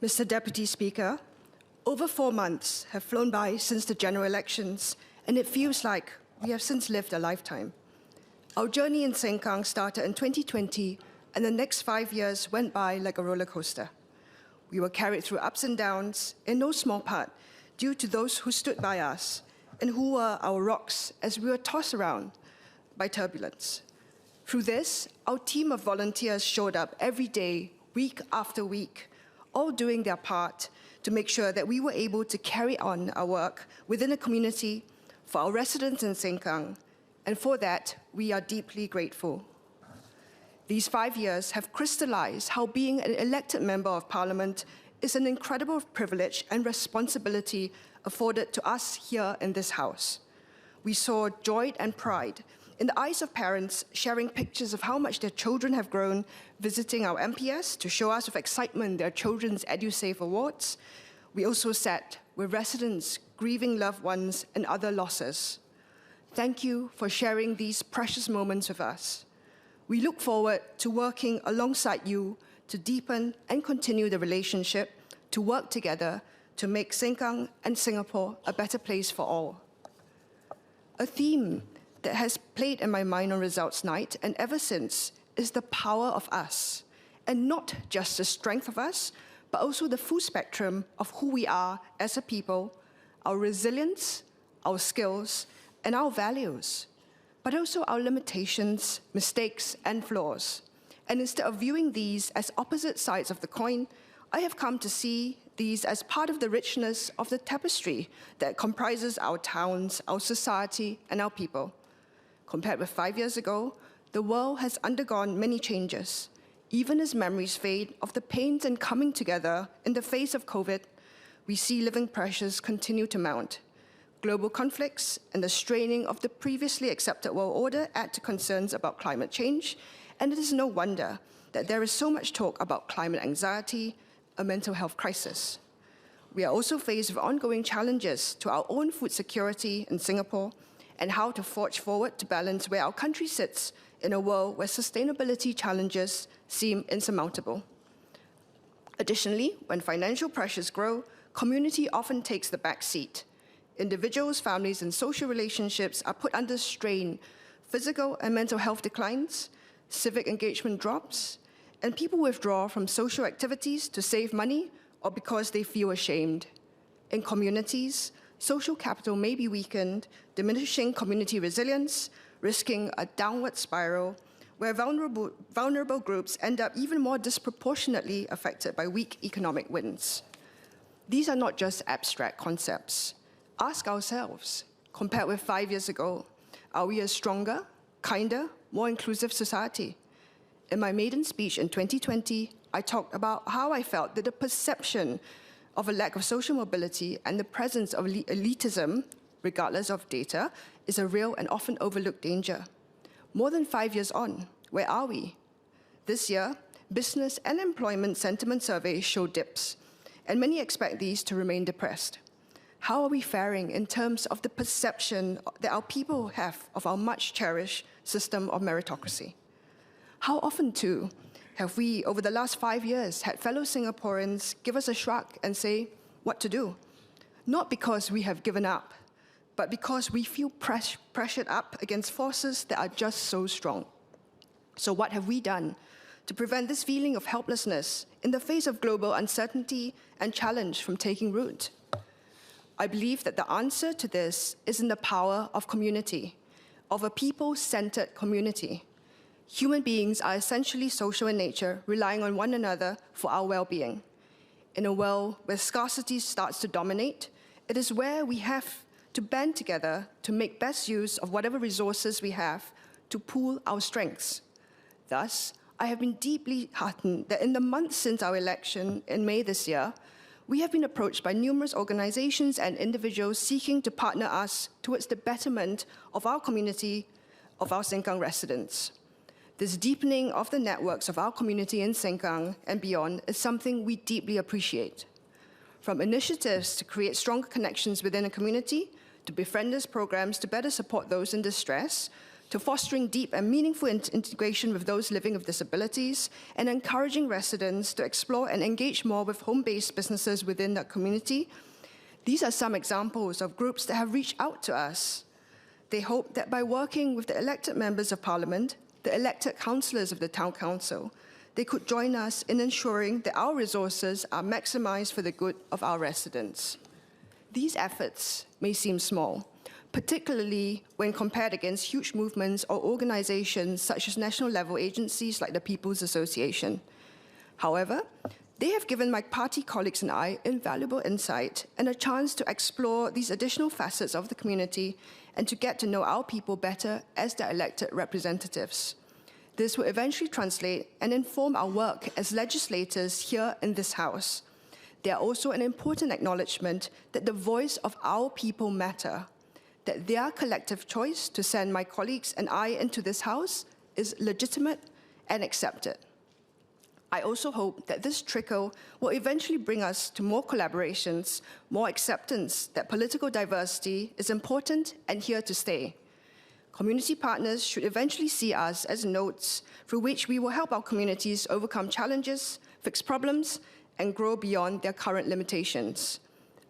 Mr. Deputy Speaker, over 4 months have flown by since the general elections, and it feels like we have since lived a lifetime. Our journey in Sengkang started in 2020, and the next 5 years went by like a roller coaster. We were carried through ups and downs, in no small part, due to those who stood by us and who were our rocks as we were tossed around by turbulence. Through this, our team of volunteers showed up every day, week after week, all doing their part to make sure that we were able to carry on our work within the community for our residents in Sengkang, and for that, we are deeply grateful. These 5 years have crystallized how being an elected member of Parliament is an incredible privilege and responsibility afforded to us here in this House. We saw joy and pride in the eyes of parents sharing pictures of how much their children have grown, visiting our MPS to show us with excitement their children's EduSave awards. We also sat with residents grieving loved ones and other losses. Thank you for sharing these precious moments with us. We look forward to working alongside you to deepen and continue the relationship, to work together to make Sengkang and Singapore a better place for all. A theme that has played in my mind on results night and ever since is the power of us, and not just the strength of us, but also the full spectrum of who we are as a people, our resilience, our skills, and our values, but also our limitations, mistakes, and flaws. And instead of viewing these as opposite sides of the coin, I have come to see these as part of the richness of the tapestry that comprises our towns, our society, and our people. Compared with 5 years ago, the world has undergone many changes. Even as memories fade of the pains and coming together in the face of COVID, we see living pressures continue to mount. Global conflicts and the straining of the previously accepted world order add to concerns about climate change, and it is no wonder that there is so much talk about climate anxiety, a mental health crisis. We are also faced with ongoing challenges to our own food security in Singapore and how to forge forward to balance where our country sits in a world where sustainability challenges seem insurmountable. Additionally, when financial pressures grow, community often takes the back seat. Individuals, families, and social relationships are put under strain. Physical and mental health declines, civic engagement drops, and people withdraw from social activities to save money or because they feel ashamed. In communities, social capital may be weakened, diminishing community resilience, risking a downward spiral where vulnerable groups end up even more disproportionately affected by weak economic winds. These are not just abstract concepts. Ask ourselves, compared with 5 years ago, are we a stronger, kinder, more inclusive society? In my maiden speech in 2020, I talked about how I felt that the perception of a lack of social mobility and the presence of elitism, regardless of data, is a real and often overlooked danger. More than 5 years on, where are we? This year, business and employment sentiment surveys show dips, and many expect these to remain depressed. How are we faring in terms of the perception that our people have of our much-cherished system of meritocracy? How often, too, have we, over the last 5 years, had fellow Singaporeans give us a shrug and say what to do? Not because we have given up, but because we feel pressured up against forces that are just so strong. So what have we done to prevent this feeling of helplessness in the face of global uncertainty and challenge from taking root? I believe that the answer to this is in the power of community, of a people-centered community. Human beings are essentially social in nature, relying on one another for our well-being. In a world where scarcity starts to dominate, it is where we have to band together to make best use of whatever resources we have to pool our strengths. Thus, I have been deeply heartened that in the months since our election in May this year, we have been approached by numerous organizations and individuals seeking to partner us towards the betterment of our community, of our Sengkang residents. This deepening of the networks of our community in Sengkang and beyond is something we deeply appreciate. From initiatives to create stronger connections within a community, to befrienders programs to better support those in distress, to fostering deep and meaningful integration with those living with disabilities, and encouraging residents to explore and engage more with home-based businesses within that community. These are some examples of groups that have reached out to us. They hope that by working with the elected members of Parliament, the elected councillors of the Town Council, they could join us in ensuring that our resources are maximized for the good of our residents. These efforts may seem small, particularly when compared against huge movements or organizations such as national-level agencies like the People's Association. However, they have given my party colleagues and I invaluable insight and a chance to explore these additional facets of the community and to get to know our people better as their elected representatives. This will eventually translate and inform our work as legislators here in this House. They are also an important acknowledgement that the voice of our people matter, that their collective choice to send my colleagues and I into this House is legitimate and accepted. I also hope that this trickle will eventually bring us to more collaborations, more acceptance that political diversity is important and here to stay. Community partners should eventually see us as nodes through which we will help our communities overcome challenges, fix problems, and grow beyond their current limitations.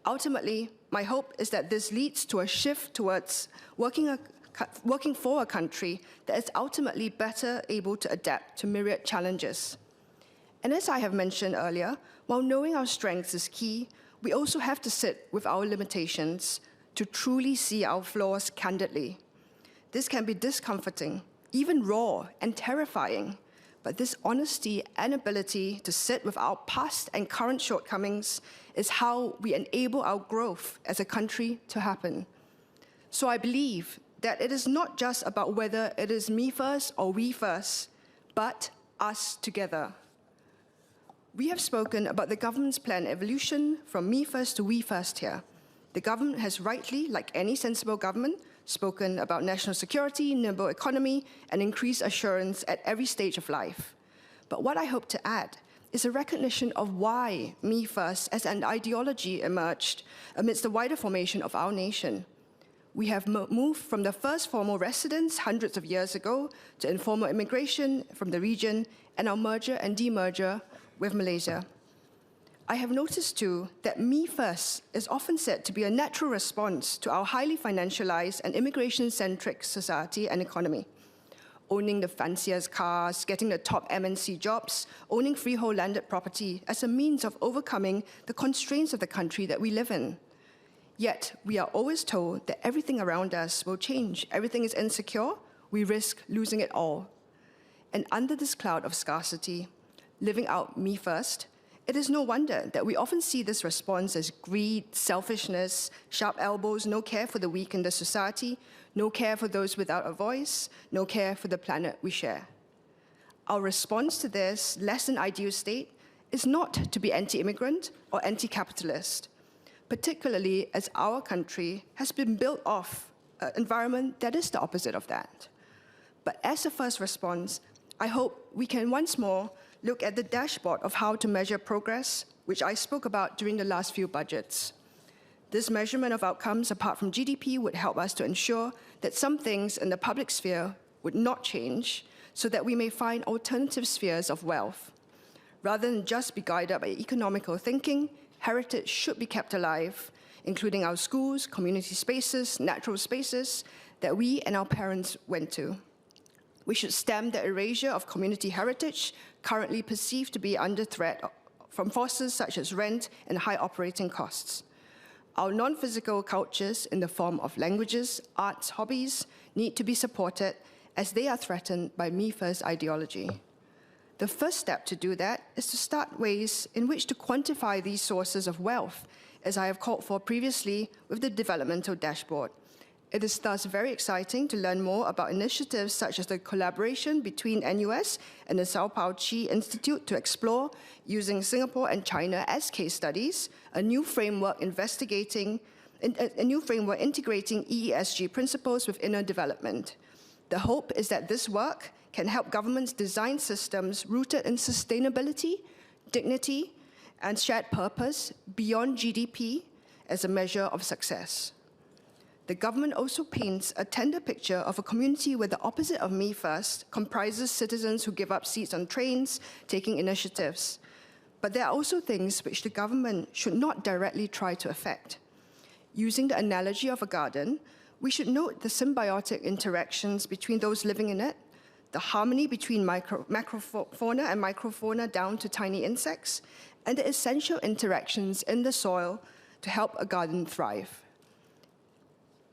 Ultimately, my hope is that this leads to a shift towards working for a country that is ultimately better able to adapt to myriad challenges. And as I have mentioned earlier, while knowing our strengths is key, we also have to sit with our limitations to truly see our flaws candidly. This can be discomforting, even raw and terrifying, but this honesty and ability to sit with our past and current shortcomings is how we enable our growth as a country to happen. So I believe that it is not just about whether it is me first or we first, but us together. We have spoken about the government's planned evolution from me first to we first here. The government has rightly, like any sensible government, spoken about national security, nimble economy, and increased assurance at every stage of life. But what I hope to add is a recognition of why me first as an ideology emerged amidst the wider formation of our nation. We have moved from the first formal residents hundreds of years ago to informal immigration from the region and our merger and demerger with Malaysia. I have noticed too that me first is often said to be a natural response to our highly financialized and immigration-centric society and economy. Owning the fanciest cars, getting the top MNC jobs, owning freehold landed property as a means of overcoming the constraints of the country that we live in. Yet, we are always told that everything around us will change, everything is insecure, we risk losing it all. And under this cloud of scarcity, living out me first, it is no wonder that we often see this response as greed, selfishness, sharp elbows, no care for the weak in the society, no care for those without a voice, no care for the planet we share. Our response to this less than ideal state is not to be anti-immigrant or anti-capitalist, particularly as our country has been built off an environment that is the opposite of that. But as a first response, I hope we can once more look at the dashboard of how to measure progress, which I spoke about during the last few budgets. This measurement of outcomes, apart from GDP, would help us to ensure that some things in the public sphere would not change, so that we may find alternative spheres of wealth. Rather than just be guided by economical thinking, heritage should be kept alive, including our schools, community spaces, natural spaces that we and our parents went to. We should stem the erasure of community heritage, currently perceived to be under threat from forces such as rent and high operating costs. Our non-physical cultures in the form of languages, arts, hobbies need to be supported as they are threatened by me-first ideology. The first step to do that is to start ways in which to quantify these sources of wealth, as I have called for previously with the developmental dashboard. It is thus very exciting to learn more about initiatives such as the collaboration between NUS and the Sao Paulo Chi Institute to explore, using Singapore and China as case studies, a new framework integrating EESG principles with inner development. The hope is that this work can help governments design systems rooted in sustainability, dignity, and shared purpose beyond GDP as a measure of success. The government also paints a tender picture of a community where the opposite of me first comprises citizens who give up seats on trains, taking initiatives. But there are also things which the government should not directly try to affect. Using the analogy of a garden, we should note the symbiotic interactions between those living in it, the harmony between macrofauna and microfauna down to tiny insects, and the essential interactions in the soil to help a garden thrive.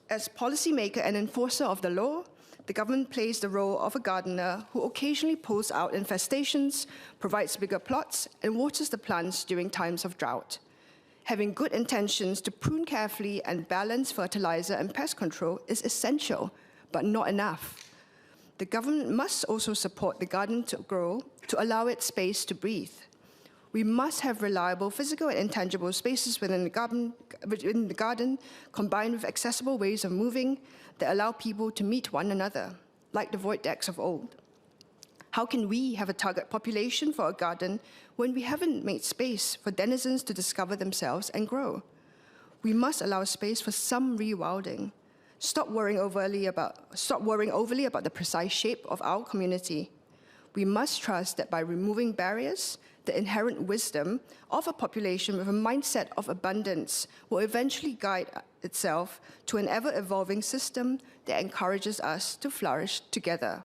As policymaker and enforcer of the law, the government plays the role of a gardener who occasionally pulls out infestations, provides bigger plots, and waters the plants during times of drought. Having good intentions to prune carefully and balance fertilizer and pest control is essential, but not enough. The government must also support the garden to grow to allow it space to breathe. We must have reliable physical and intangible spaces within the garden, combined with accessible ways of moving that allow people to meet one another, like the void decks of old. How can we have a target population for a garden when we haven't made space for denizens to discover themselves and grow? We must allow space for some rewilding. Stop worrying overly about the precise shape of our community. We must trust that by removing barriers, the inherent wisdom of a population with a mindset of abundance will eventually guide itself to an ever-evolving system that encourages us to flourish together.